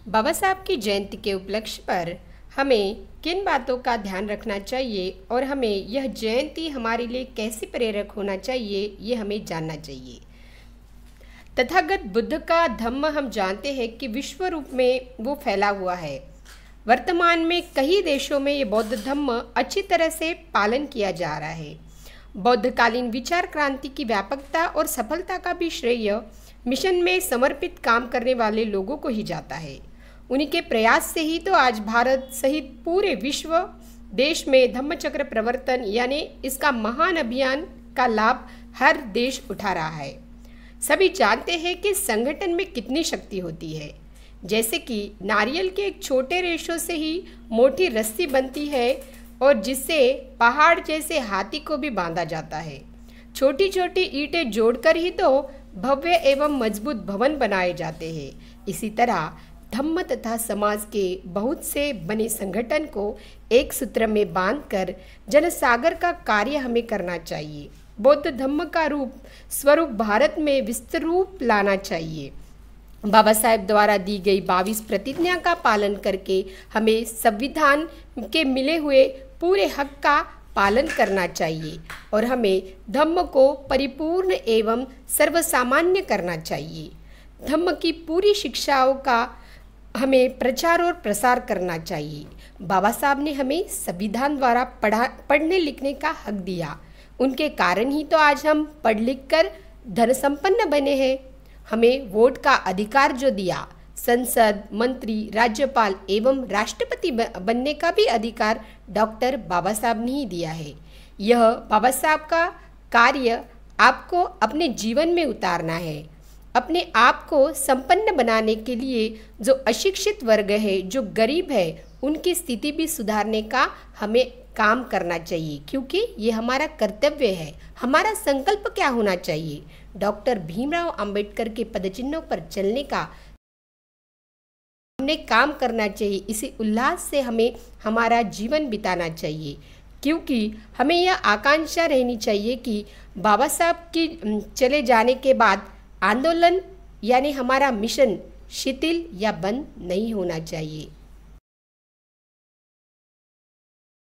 बाबा साहब की जयंती के उपलक्ष्य पर हमें किन बातों का ध्यान रखना चाहिए और हमें यह जयंती हमारे लिए कैसे प्रेरक होना चाहिए, ये हमें जानना चाहिए। तथागत बुद्ध का धम्म हम जानते हैं कि विश्व रूप में वो फैला हुआ है। वर्तमान में कई देशों में ये बौद्ध धम्म अच्छी तरह से पालन किया जा रहा है। बौद्धकालीन विचार क्रांति की व्यापकता और सफलता का भी श्रेय मिशन में समर्पित काम करने वाले लोगों को ही जाता है। उन्हीं के प्रयास से ही तो आज भारत सहित पूरे विश्व देश में धम्मचक्र प्रवर्तन यानी इसका महान अभियान का लाभ हर देश उठा रहा है। सभी जानते हैं कि संगठन में कितनी शक्ति होती है। जैसे कि नारियल के एक छोटे रेशों से ही मोटी रस्सी बनती है और जिससे पहाड़ जैसे हाथी को भी बांधा जाता है। छोटी छोटी ईंटें जोड़कर ही तो भव्य एवं मजबूत भवन बनाए जाते हैं। इसी तरह धम्म तथा समाज के बहुत से बने संगठन को एक सूत्र में बांधकर जनसागर का कार्य हमें करना चाहिए। बौद्ध धम्म का स्वरूप भारत में विस्तृत रूप लाना चाहिए। बाबा साहेब द्वारा दी गई 22 प्रतिज्ञा का पालन करके हमें संविधान के मिले हुए पूरे हक का पालन करना चाहिए और हमें धम्म को परिपूर्ण एवं सर्वसामान्य करना चाहिए। धम्म की पूरी शिक्षाओं का हमें प्रचार और प्रसार करना चाहिए। बाबा साहब ने हमें संविधान द्वारा पढ़ने लिखने का हक दिया। उनके कारण ही तो आज हम पढ़ लिख कर धन संपन्न बने हैं। हमें वोट का अधिकार जो दिया, संसद, मंत्री, राज्यपाल एवं राष्ट्रपति बनने का भी अधिकार डॉक्टर बाबा साहब ने ही दिया है। यह बाबा साहब का कार्य आपको अपने जीवन में उतारना है। अपने आप को संपन्न बनाने के लिए जो अशिक्षित वर्ग है, जो गरीब है, उनकी स्थिति भी सुधारने का हमें काम करना चाहिए, क्योंकि ये हमारा कर्तव्य है। हमारा संकल्प क्या होना चाहिए? डॉक्टर भीमराव अंबेडकर के पदचिन्हों पर चलने का हमने काम करना चाहिए। इसी उल्लास से हमें हमारा जीवन बिताना चाहिए, क्योंकि हमें यह आकांक्षा रहनी चाहिए कि बाबा साहब की चले जाने के बाद आंदोलन यानी हमारा मिशन शिथिल या बंद नहीं होना चाहिए।